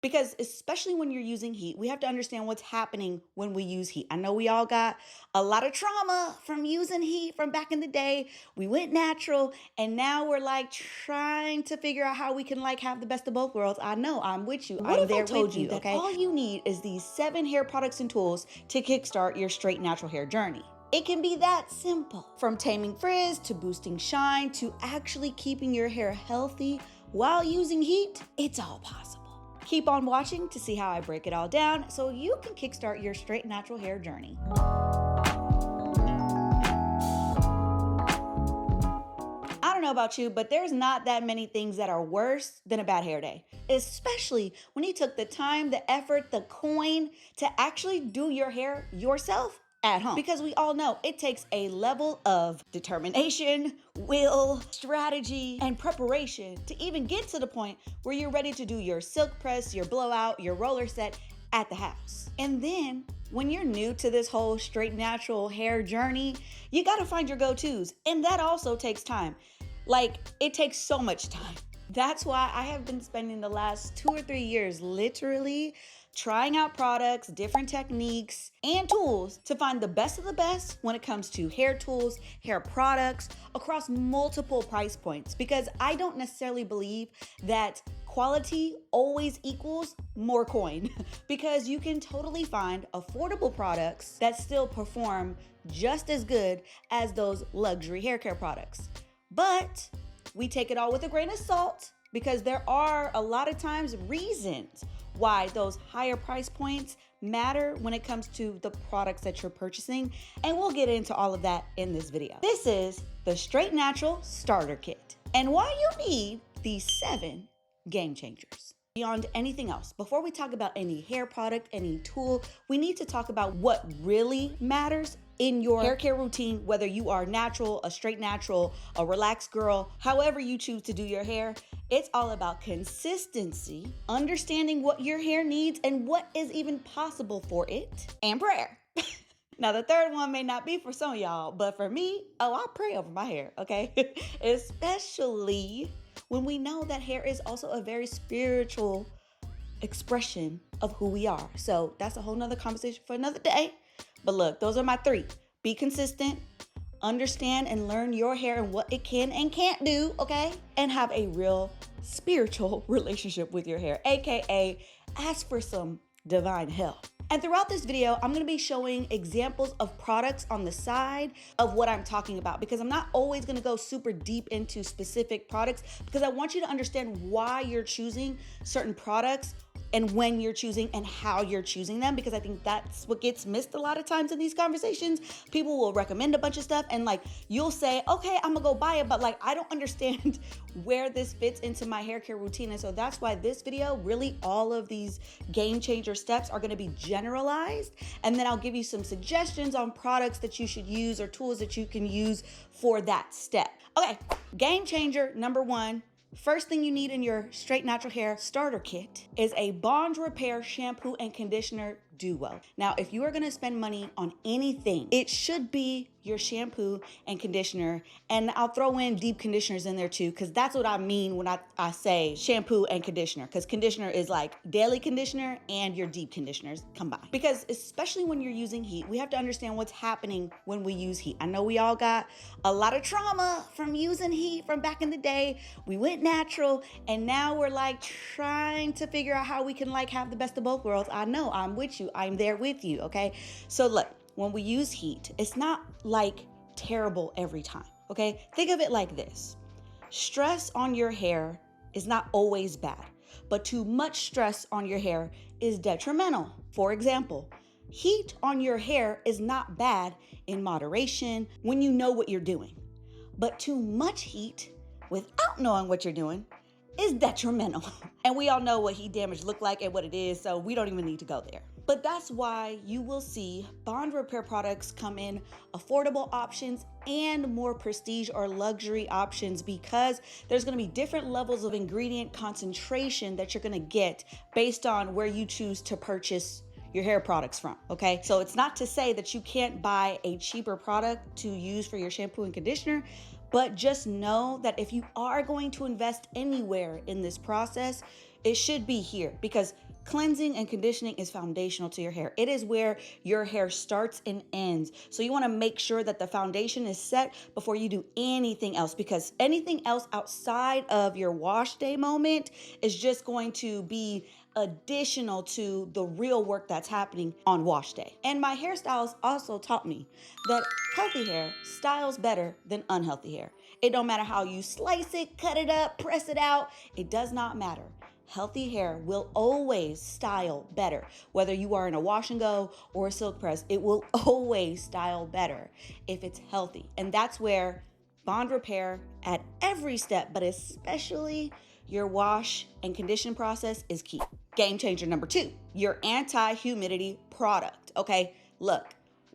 Because especially when you're using heat, we have to understand what's happening when we use heat. I know we all got a lot of trauma from using heat from back in the day. We went natural and now we're like trying to figure out how we can like have the best of both worlds. I know, I'm with you. What I'm if I there told with you you, that okay? All you need is these 7 hair products and tools to kickstart your straight natural hair journey. It can be that simple. From taming frizz to boosting shine to actually keeping your hair healthy while using heat, it's all possible. Keep on watching to see how I break it all down so you can kickstart your straight natural hair journey. I don't know about you, but there's not that many things that are worse than a bad hair day, especially when you took the time, the effort, the coin to actually do your hair yourself at home. Because we all know it takes a level of determination, will, strategy, and preparation to even get to the point where you're ready to do your silk press, your blowout, your roller set at the house. And then when you're new to this whole straight natural hair journey, you gotta find your go-tos. And that also takes time. Like, it takes so much time. That's why I have been spending the last 2 or 3 years literally trying out products, different techniques, and tools to find the best of the best when it comes to hair tools, hair products, across multiple price points. Because I don't necessarily believe that quality always equals more coin. Because you can totally find affordable products that still perform just as good as those luxury hair care products. But we take it all with a grain of salt because there are a lot of times reasons why those higher price points matter when it comes to the products that you're purchasing. And we'll get into all of that in this video. This is the Straight Natural Starter Kit and why you need these 7 game changers. Beyond anything else, before we talk about any hair product, any tool, we need to talk about what really matters in your hair care routine, whether you are natural, a straight natural, a relaxed girl, however you choose to do your hair. It's all about consistency, understanding what your hair needs and what is even possible for it, and prayer. Now, the third one may not be for some of y'all, but for me, I pray over my hair, okay? Especially when we know that hair is also a very spiritual expression of who we are. So that's a whole nother conversation for another day. But look, those are my 3. Be consistent, understand and learn your hair and what it can and can't do, okay? And have a real spiritual relationship with your hair, AKA ask for some divine help. And throughout this video, I'm gonna be showing examples of products on the side of what I'm talking about, because I'm not always gonna go super deep into specific products, because I want you to understand why you're choosing certain products and when you're choosing and how you're choosing them, because I think that's what gets missed a lot of times in these conversations. People will recommend a bunch of stuff and like you'll say, okay, I'm gonna go buy it, but like I don't understand where this fits into my hair care routine. And so that's why this video, really all of these game changer steps are gonna be generalized. And then I'll give you some suggestions on products that you should use or tools that you can use for that step. Okay, game changer number 1. First thing you need in your straight natural hair starter kit is a bond repair shampoo and conditioner duo. Now, if you are gonna spend money on anything, it should be your shampoo and conditioner, and I'll throw in deep conditioners in there too, because that's what I mean when I say shampoo and conditioner, because conditioner is like daily conditioner and your deep conditioners combined. Because especially when you're using heat, we have to understand what's happening when we use heat. I know we all got a lot of trauma from using heat from back in the day. We went natural and now we're like trying to figure out how we can like have the best of both worlds. I know, I'm with you. I'm there with you, okay? So look, when we use heat, it's not like terrible every time, okay? Think of it like this. Stress on your hair is not always bad, but too much stress on your hair is detrimental. For example, heat on your hair is not bad in moderation when you know what you're doing, but too much heat without knowing what you're doing is detrimental. And we all know what heat damage look like and what it is, so we don't even need to go there. But that's why you will see bond repair products come in affordable options and more prestige or luxury options, because there's gonna be different levels of ingredient concentration that you're gonna get based on where you choose to purchase your hair products from, okay? So it's not to say that you can't buy a cheaper product to use for your shampoo and conditioner, but just know that if you are going to invest anywhere in this process, it should be here, because Cleansing and conditioning is foundational to your hair. It is where your hair starts and ends. So you want to make sure that the foundation is set before you do anything else, because anything else outside of your wash day moment is just going to be additional to the real work that's happening on wash day. And my hairstylist also taught me that healthy hair styles better than unhealthy hair. It don't matter how you slice it, cut it up, press it out. It does not matter. Healthy hair will always style better. Whether you are in a wash and go or a silk press, it will always style better if it's healthy. And that's where bond repair at every step, but especially your wash and condition process, is key. Game changer number 2, your anti-humidity product. Okay, look,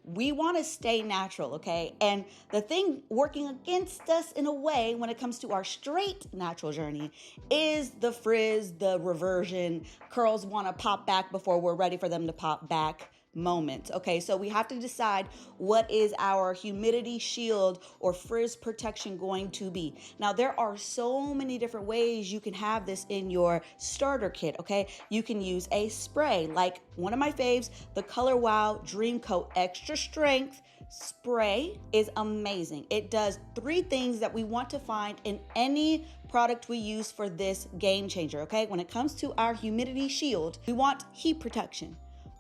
we want to stay natural, okay? And the thing working against us in a way when it comes to our straight natural journey is the frizz, the reversion, curls want to pop back before we're ready for them to pop back moment. Okay, so we have to decide what is our humidity shield or frizz protection going to be. Now, there are so many different ways you can have this in your starter kit. Okay, you can use a spray, like one of my faves, the Color Wow Dream Coat Extra Strength spray is amazing. It does 3 things that we want to find in any product we use for this game changer. Okay, when it comes to our humidity shield, we want heat protection.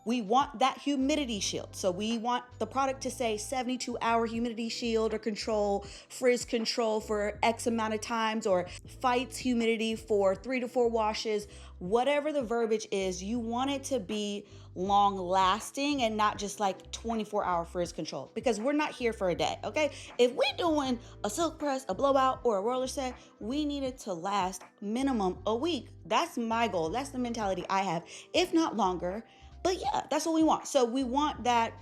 We want that humidity shield. So we want the product to say 72-hour humidity shield or control, frizz control for X amount of times, or fights humidity for 3 to 4 washes. Whatever the verbiage is, you want it to be long lasting and not just like 24-hour frizz control, because we're not here for a day, okay? If we're doing a silk press, a blowout, or a roller set, we need it to last minimum a week. That's my goal. That's the mentality I have, if not longer. But yeah, that's what we want. So we want that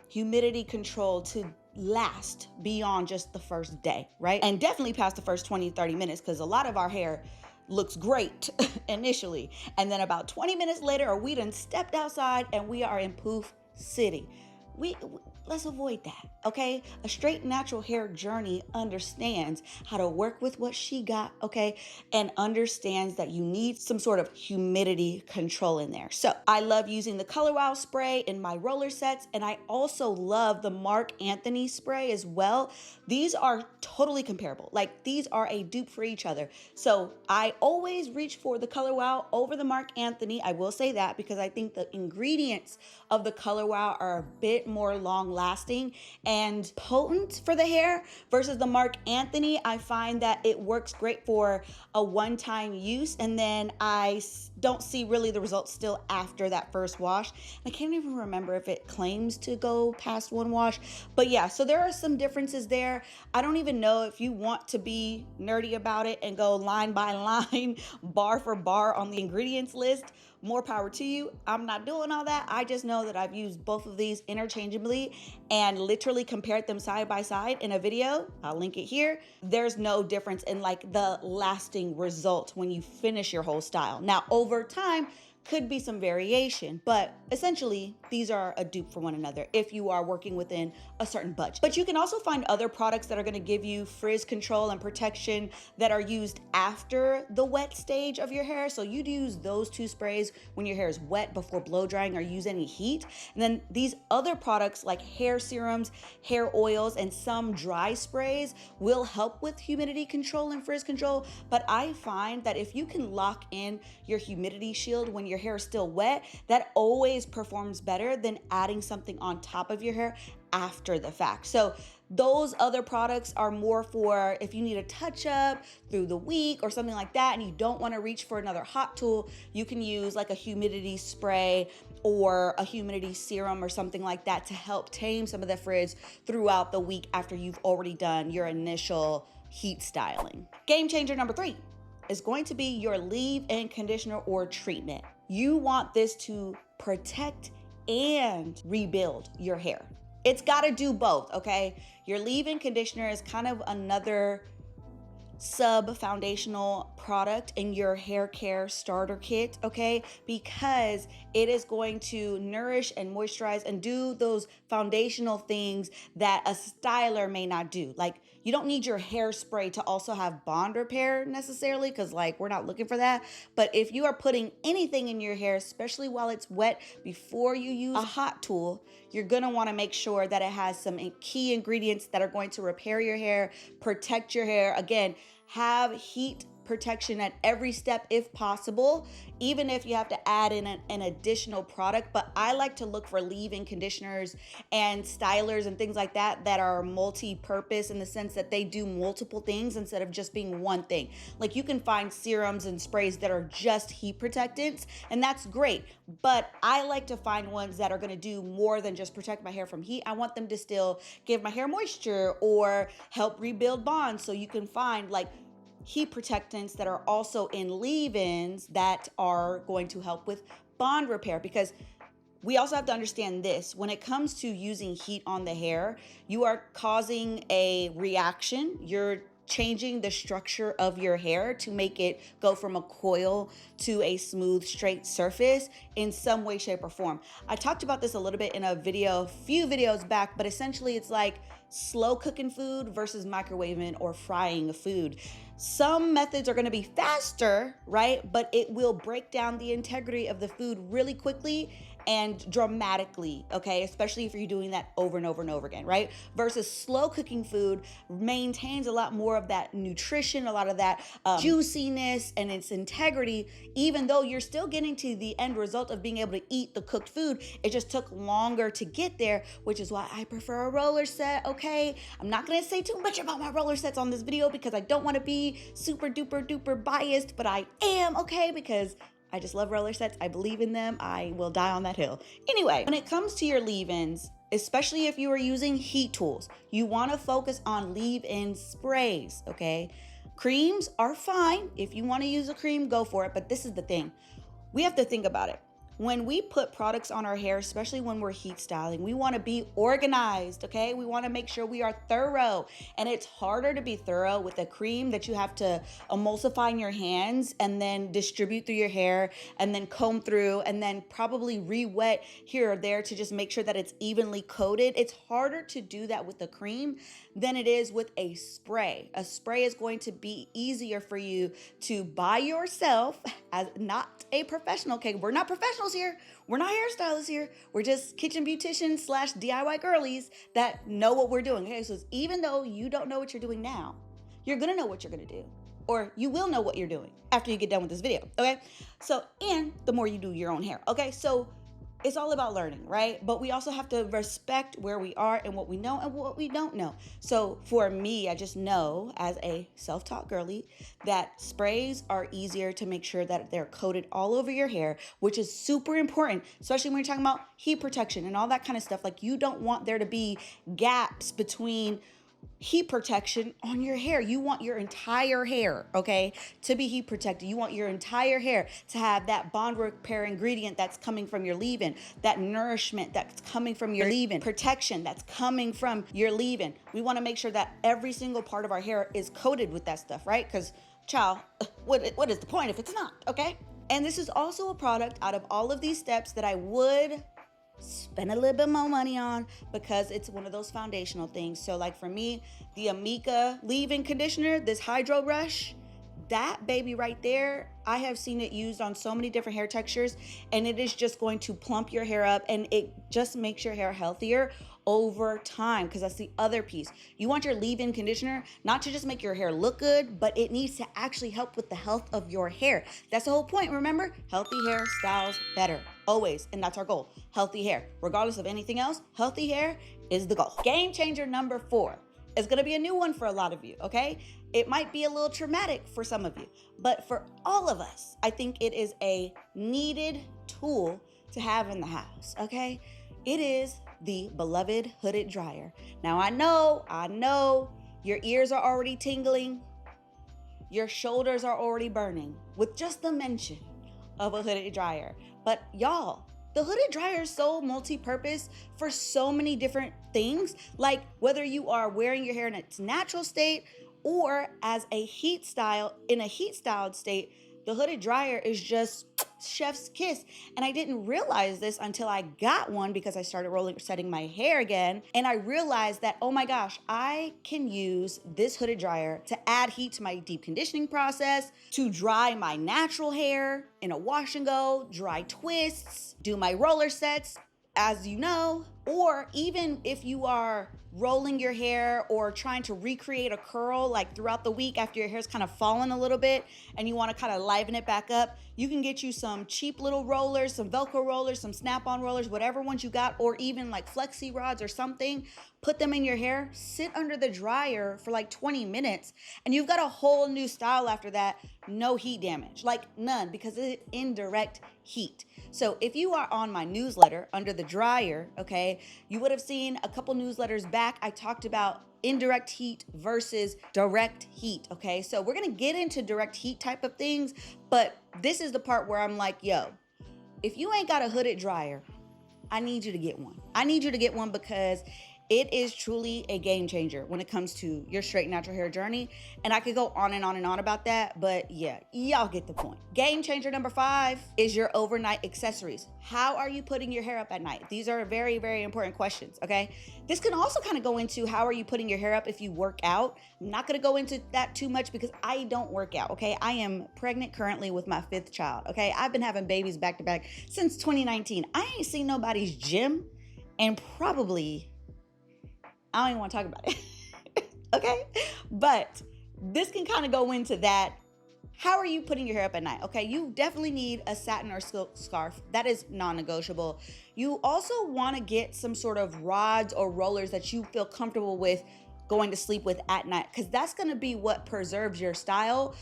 humidity control to last beyond just the first day, right? And definitely past the first 20, 30 minutes, because a lot of our hair looks great initially. And then about 20 minutes later, or we done stepped outside and we are in poof city. Let's avoid that, okay? A straight natural hair journey understands how to work with what she got, okay? And understands that you need some sort of humidity control in there. So I love using the Color Wow spray in my roller sets, and I also love the Marc Anthony spray as well. These are totally comparable. Like, these are a dupe for each other. So I always reach for the Color Wow over the Marc Anthony. I will say that because I think the ingredients of the Color Wow are a bit more long lasting and potent for the hair versus the Marc Anthony. I find that it works great for a one-time use, and then I don't see really the results still after that first wash. I can't even remember if it claims to go past 1 wash, but yeah, so there are some differences there. I don't even know if you want to be nerdy about it and go line by line, bar for bar on the ingredients list. More power to you. I'm not doing all that. I just know that I've used both of these interchangeably and literally compared them side by side in a video. I'll link it here. There's no difference in like the lasting result when you finish your whole style. Now, over time, could be some variation, but essentially these are a dupe for one another if you are working within a certain budget. But you can also find other products that are going to give you frizz control and protection that are used after the wet stage of your hair. So you'd use those 2 sprays when your hair is wet before blow drying or use any heat. And then these other products like hair serums, hair oils, and some dry sprays will help with humidity control and frizz control. But I find that if you can lock in your humidity shield when your hair is still wet, that always performs better than adding something on top of your hair after the fact. So those other products are more for if you need a touch up through the week or something like that, and you don't want to reach for another hot tool. You can use like a humidity spray or a humidity serum or something like that to help tame some of the frizz throughout the week after you've already done your initial heat styling. Game changer number 3 is going to be your leave-in conditioner or treatment. You want this to protect and rebuild your hair. It's got to do both, okay? Your leave-in conditioner is kind of another sub foundational product in your hair care starter kit, okay? Because it is going to nourish and moisturize and do those foundational things that a styler may not do. Like, you don't need your hairspray to also have bond repair necessarily, because like we're not looking for that. But if you are putting anything in your hair, especially while it's wet, before you use a hot tool, you're gonna wanna make sure that it has some key ingredients that are going to repair your hair, protect your hair. Again, have heat protection at every step if possible, even if you have to add in an additional product. But I like to look for leave-in conditioners and stylers and things like that that are multi-purpose, in the sense that they do multiple things instead of just being one thing. Like, you can find serums and sprays that are just heat protectants, and that's great. But I like to find ones that are gonna do more than just protect my hair from heat. I want them to still give my hair moisture or help rebuild bonds. So you can find like heat protectants that are also in leave-ins that are going to help with bond repair. Because we also have to understand this: when it comes to using heat on the hair, you are causing a reaction. You're changing the structure of your hair to make it go from a coil to a smooth, straight surface in some way, shape, or form. I talked about this a little bit in a few videos back, but essentially it's like slow cooking food versus microwaving or frying food. Some methods are going to be faster, right? But it will break down the integrity of the food really quickly and dramatically, okay? Especially if you're doing that over and over and over again, right? Versus slow cooking food maintains a lot more of that nutrition, a lot of that juiciness and its integrity, even though you're still getting to the end result of being able to eat the cooked food. It just took longer to get there, which is why I prefer a roller set, okay? I'm not gonna say too much about my roller sets on this video because I don't wanna be super duper duper biased, but I am, okay? Because I just love roller sets. I believe in them. I will die on that hill. Anyway, when it comes to your leave-ins, especially if you are using heat tools, you want to focus on leave-in sprays, okay? Creams are fine. If you want to use a cream, go for it. But this is the thing. We have to think about it. When we put products on our hair, especially when we're heat styling, we want to be organized, okay? We want to make sure we are thorough. And it's harder to be thorough with a cream that you have to emulsify in your hands and then distribute through your hair and then comb through and then probably re-wet here or there to just make sure that it's evenly coated. It's harder to do that with a cream than it is with a spray. A spray is going to be easier for you to buy yourself as not a professional, okay? We're not professionals here. We're not hairstylists here. We're just kitchen beauticians / DIY girlies that know what we're doing, okay? So even though you don't know what you're doing now, you're gonna know what you're gonna do. Or you will know what you're doing after you get done with this video, okay? So, and the more you do your own hair, okay? So it's all about learning, right? But we also have to respect where we are and what we know and what we don't know. So for me, I just know as a self-taught girly that sprays are easier to make sure that they're coated all over your hair, which is super important, especially when you're talking about heat protection and all that kind of stuff. Like, you don't want there to be gaps between heat protection on your hair. You want your entire hair, okay, to be heat protected. You want your entire hair to have that bond repair ingredient that's coming from your leave-in, that nourishment that's coming from your leave-in, protection that's coming from your leave-in. We want to make sure that every single part of our hair is coated with that stuff, right? Because, child, what is the point if it's not, okay? And this is also a product out of all of these steps that I would spend a little bit more money on because it's one of those foundational things. So like for me, the Amika leave-in conditioner, this Hydro Rush, that baby right there, I have seen it used on so many different hair textures, and it is just going to plump your hair up, and it just makes your hair healthier over time, because that's the other piece. You want your leave-in conditioner not to just make your hair look good, but it needs to actually help with the health of your hair. That's the whole point, remember? Healthy hair styles better, always, and that's our goal. Healthy hair. Regardless of anything else, healthy hair is the goal. Game changer number 4 is gonna be a new one for a lot of you, okay? It might be a little traumatic for some of you, but for all of us, I think it is a needed tool to have in the house, okay? It is the beloved hooded dryer. Now I know your ears are already tingling, your shoulders are already burning with just the mention of a hooded dryer. But y'all, the hooded dryer is so multi-purpose for so many different things. Like whether you are wearing your hair in its natural state or as a heat style, in a heat styled state, the hooded dryer is just chef's kiss. And I didn't realize this until I got one because I started setting my hair again. And I realized that, oh my gosh, I can use this hooded dryer to add heat to my deep conditioning process, to dry my natural hair in a wash and go, dry twists, do my roller sets, as you know, or even if you are rolling your hair or trying to recreate a curl like throughout the week after your hair's kind of fallen a little bit and you want to kind of liven it back up, you can get you some cheap little rollers, some Velcro rollers, some snap-on rollers, whatever ones you got, or even like flexi rods or something. Put them in your hair, sit under the dryer for like 20 minutes, and you've got a whole new style after that. No heat damage, like none, because it's indirect heat. So if you are on my newsletter under the dryer, okay, you would have seen a couple newsletters back. I talked about indirect heat versus direct heat, okay? So we're gonna get into direct heat type of things, but this is the part where I'm like, yo, if you ain't got a hooded dryer, I need you to get one. I need you to get one because it is truly a game changer when it comes to your straight natural hair journey. And I could go on and on and on about that, but yeah, y'all get the point. Game changer number 5 is your overnight accessories. How are you putting your hair up at night? These are very, very important questions, okay? This can also kind of go into how are you putting your hair up if you work out. I'm not gonna go into that too much because I don't work out, okay? I am pregnant currently with my 5th child, okay? I've been having babies back to back since 2019. I ain't seen nobody's gym and probably, I don't even want to talk about it, okay? But this can kind of go into that. How are you putting your hair up at night? Okay, you definitely need a satin or silk scarf. That is non-negotiable. You also want to get some sort of rods or rollers that you feel comfortable with going to sleep with at night, because that's going to be what preserves your style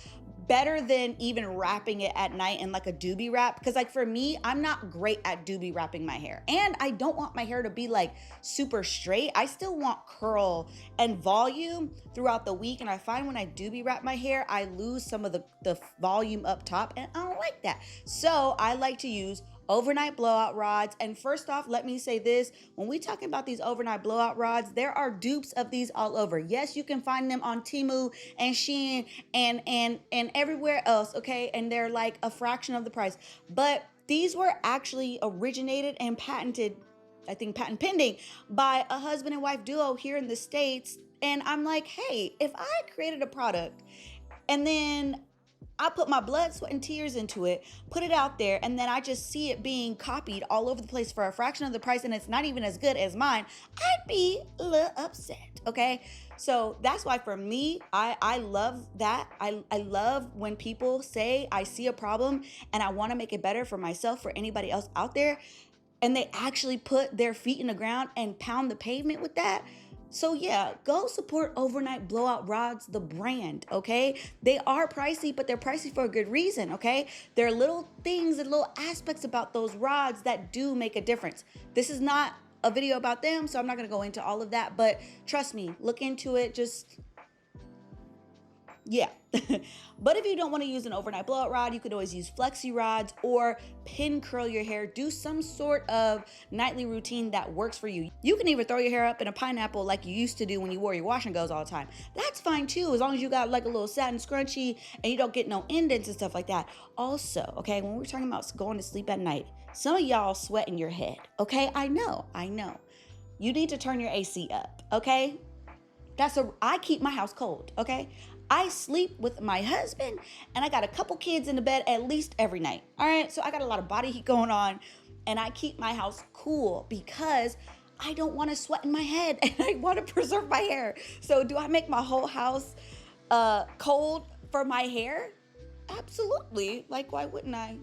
better than even wrapping it at night in like a doobie wrap. Because like for me, I'm not great at doobie wrapping my hair, and I don't want my hair to be like super straight. I still want curl and volume throughout the week, and I find when I doobie wrap my hair, I lose some of the volume up top, and I don't like that. So I like to use overnight blowout rods. And first off, let me say this: when we talking about these overnight blowout rods, there are dupes of these all over. Yes, you can find them on Temu and Shein and everywhere else, okay? And they're like a fraction of the price. But these were actually originated and patented, I think patent pending, by a husband and wife duo here in the States. And I'm like, hey, if I created a product and then I put my blood, sweat, and tears into it, put it out there, and then I just see it being copied all over the place for a fraction of the price, and it's not even as good as mine, I'd be a little upset, okay? So that's why for me, I love that. I love when people say, I see a problem and I want to make it better for myself, for anybody else out there, and they actually put their feet in the ground and pound the pavement with that. So yeah, go support Overnight Blowout Rods, the brand, okay? They are pricey, but they're pricey for a good reason, okay? There are little things and little aspects about those rods that do make a difference. This is not a video about them, so I'm not gonna go into all of that, but trust me, look into it, just, yeah. But if you don't want to use an overnight blowout rod, you could always use flexi rods or pin curl your hair. Do some sort of nightly routine that works for you. You can even throw your hair up in a pineapple like you used to do when you wore your wash and goes all the time. That's fine too, as long as you got like a little satin scrunchie and you don't get no indents and stuff like that. Also, okay, when we're talking about going to sleep at night, some of y'all sweat in your head, okay? I know. You need to turn your AC up, okay? I keep my house cold, okay? I sleep with my husband and I got a couple kids in the bed at least every night. All right. So I got a lot of body heat going on and I keep my house cool because I don't want to sweat in my head and I want to preserve my hair. So do I make my whole house cold for my hair? Absolutely. Like, why wouldn't I?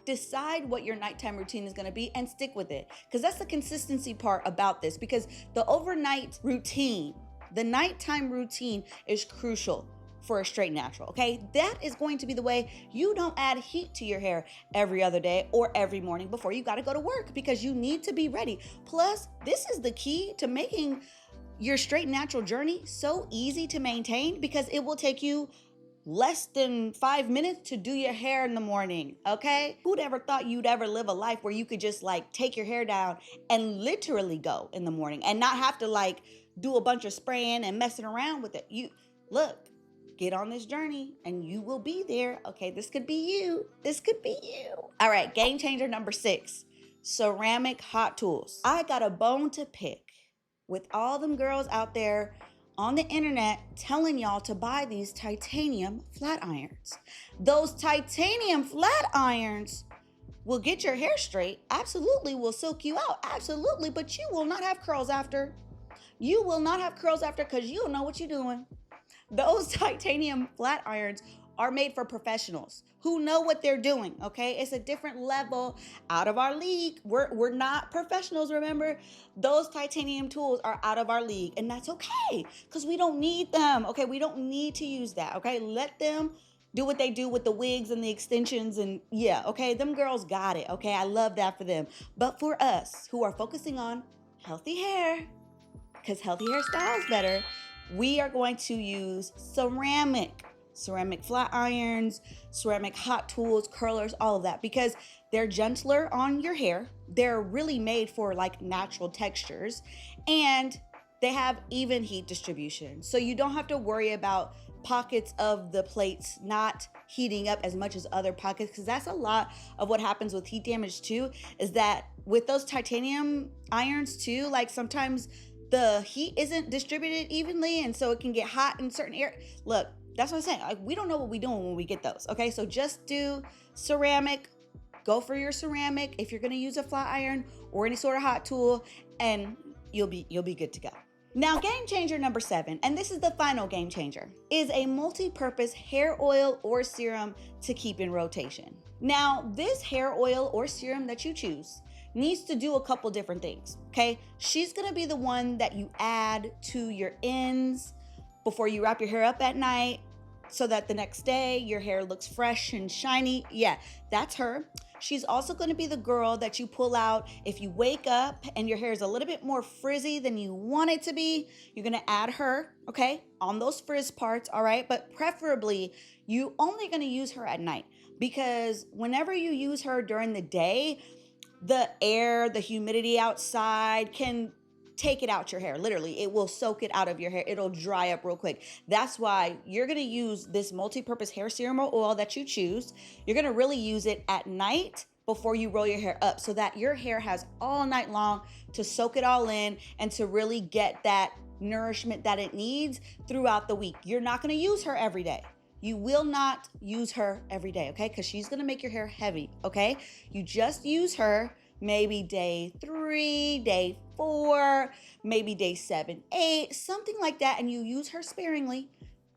Decide what your nighttime routine is going to be and stick with it. Because that's the consistency part about this, because the overnight routine, the nighttime routine is crucial for a straight natural, okay? That is going to be the way you don't add heat to your hair every other day or every morning before you got to go to work, because you need to be ready. Plus, this is the key to making your straight natural journey so easy to maintain, because it will take you less than 5 minutes to do your hair in the morning, okay? Who'd ever thought you'd ever live a life where you could just like take your hair down and literally go in the morning and not have to like do a bunch of spraying and messing around with it? You look, get on this journey and you will be there. Okay, this could be you. This could be you. All right, game changer number 6, ceramic hot tools. I got a bone to pick with all them girls out there on the internet telling y'all to buy these titanium flat irons. Those titanium flat irons will get your hair straight, absolutely, will silk you out, absolutely, but you will not have curls after. You will not have curls after because you don't know what you're doing. Those titanium flat irons are made for professionals who know what they're doing, okay? It's a different level out of our league. We're not professionals, remember? Those titanium tools are out of our league, and that's okay because we don't need them, okay? We don't need to use that, okay? Let them do what they do with the wigs and the extensions and yeah, okay? Them girls got it, okay? I love that for them. But for us who are focusing on healthy hair, because healthy hair styles better, we are going to use ceramic flat irons, ceramic hot tools, curlers, all of that, because they're gentler on your hair. They're really made for like natural textures, and they have even heat distribution. So you don't have to worry about pockets of the plates not heating up as much as other pockets, because that's a lot of what happens with heat damage too, is that with those titanium irons too, like sometimes the heat isn't distributed evenly, and so it can get hot in certain areas. Look, that's what I'm saying. Like, we don't know what we're doing when we get those, okay? So just do ceramic. Go for your ceramic if you're gonna use a flat iron or any sort of hot tool, and you'll be good to go. Now, game changer number 7, and this is the final game changer, is a multi-purpose hair oil or serum to keep in rotation. Now, this hair oil or serum that you choose needs to do a couple different things, okay? She's gonna be the one that you add to your ends before you wrap your hair up at night so that the next day your hair looks fresh and shiny. Yeah, that's her. She's also gonna be the girl that you pull out if you wake up and your hair is a little bit more frizzy than you want it to be. You're gonna add her, okay, on those frizz parts, all right? But preferably, you only gonna use her at night, because whenever you use her during the day, the air, the humidity outside can take it out your hair. Literally, it will soak it out of your hair. It'll dry up real quick. That's why you're gonna use this multi-purpose hair serum or oil that you choose. You're gonna really use it at night before you roll your hair up, so that your hair has all night long to soak it all in and to really get that nourishment that it needs throughout the week. You're not gonna use her every day. You will not use her every day, okay? Because she's gonna make your hair heavy, okay? You just use her maybe day 3, day 4, maybe day 7, 8, something like that, and you use her sparingly.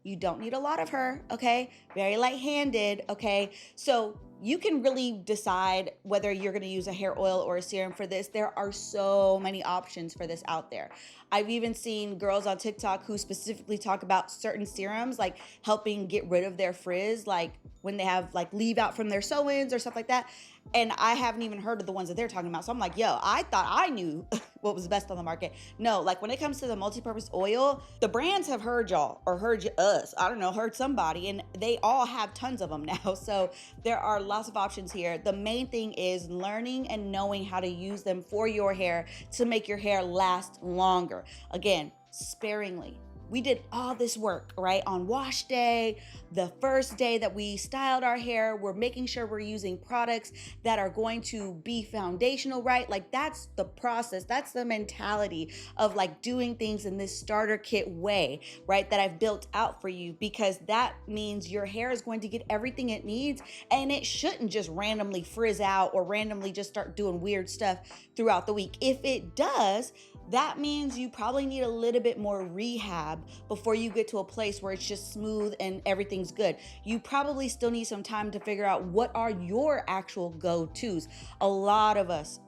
You don't need a lot of her, okay? Very light-handed, okay? So you can really decide whether you're gonna use a hair oil or a serum for this. There are so many options for this out there. I've even seen girls on TikTok who specifically talk about certain serums, like helping get rid of their frizz, like when they have like leave out from their sew-ins or stuff like that. And I haven't even heard of the ones that they're talking about. So I'm like, yo, I thought I knew what was best on the market. No, like when it comes to the multi-purpose oil, the brands have heard y'all or heard us, I don't know, heard somebody, and they all have tons of them now. So there are lots of options here. The main thing is learning and knowing how to use them for your hair to make your hair last longer. Again, sparingly. We did all this work, right? On wash day, the first day that we styled our hair, we're making sure we're using products that are going to be foundational, right? Like that's the process. That's the mentality of like doing things in this starter kit way, right? That I've built out for you, because that means your hair is going to get everything it needs, and it shouldn't just randomly frizz out or randomly just start doing weird stuff throughout the week. If it does, that means you probably need a little bit more rehab before you get to a place where it's just smooth and everything's good. You probably still need some time to figure out what are your actual go-tos. A lot of us,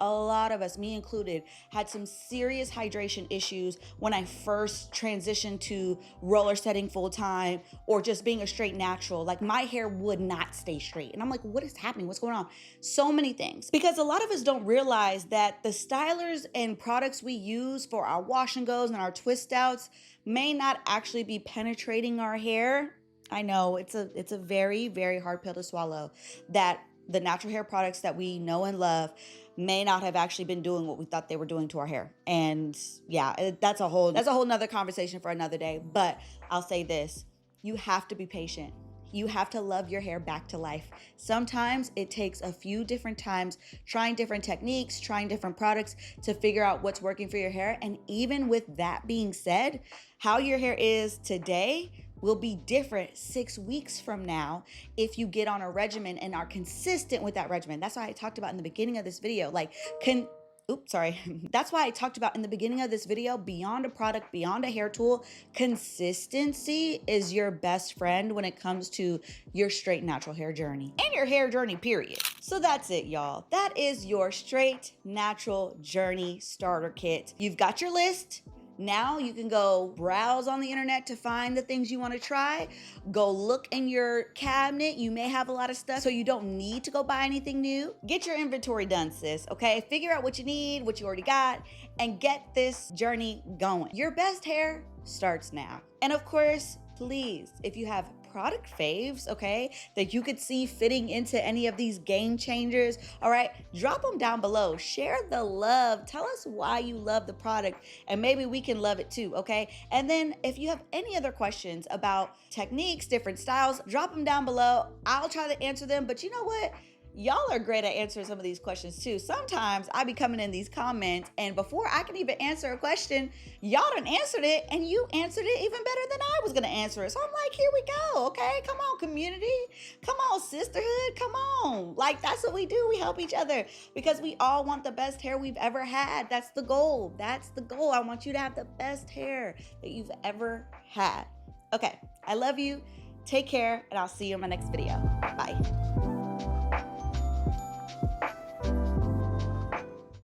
me included, had some serious hydration issues when I first transitioned to roller setting full time or just being a straight natural. Like my hair would not stay straight. And I'm like, what is happening? What's going on? So many things. Because a lot of us don't realize that the stylers and products we use for our wash and goes and our twist outs may not actually be penetrating our hair. I know it's a very, very hard pill to swallow, that the natural hair products that we know and love may not have actually been doing what we thought they were doing to our hair. And yeah, that's a whole nother conversation for another day. But I'll say this: You have to be patient. You have to love your hair back to life. Sometimes it takes a few different times trying different techniques, trying different products to figure out what's working for your hair. And even with that being said, how your hair is today will be different 6 weeks from now if you get on a regimen and are consistent with that regimen. That's why I talked about in the beginning of this video, That's why I talked about in the beginning of this video, beyond a product, beyond a hair tool, consistency is your best friend when it comes to your straight natural hair journey and your hair journey, period. So that's it, y'all. That is your straight natural journey starter kit. You've got your list. Now you can go browse on the internet to find the things you want to try. Go look in your cabinet. You may have a lot of stuff, so you don't need to go buy anything new. Get your inventory done, sis, okay? Figure out what you need, what you already got, and get this journey going. Your best hair starts now. And of course, please, if you have product faves, okay, that you could see fitting into any of these game changers, all right, drop them down below. Share the love. Tell us why you love the product, and maybe we can love it too, okay? And then if you have any other questions about techniques, different styles, drop them down below. I'll try to answer them, but you know what? Y'all are great at answering some of these questions too. Sometimes I be coming in these comments, and before I can even answer a question, y'all done answered it, and you answered it even better than I was gonna answer it. So I'm like, here we go, okay? Come on, community. Come on, sisterhood. Come on. Like, that's what we do. We help each other because we all want the best hair we've ever had. That's the goal. That's the goal. I want you to have the best hair that you've ever had. Okay, I love you. Take care, and I'll see you in my next video. Bye.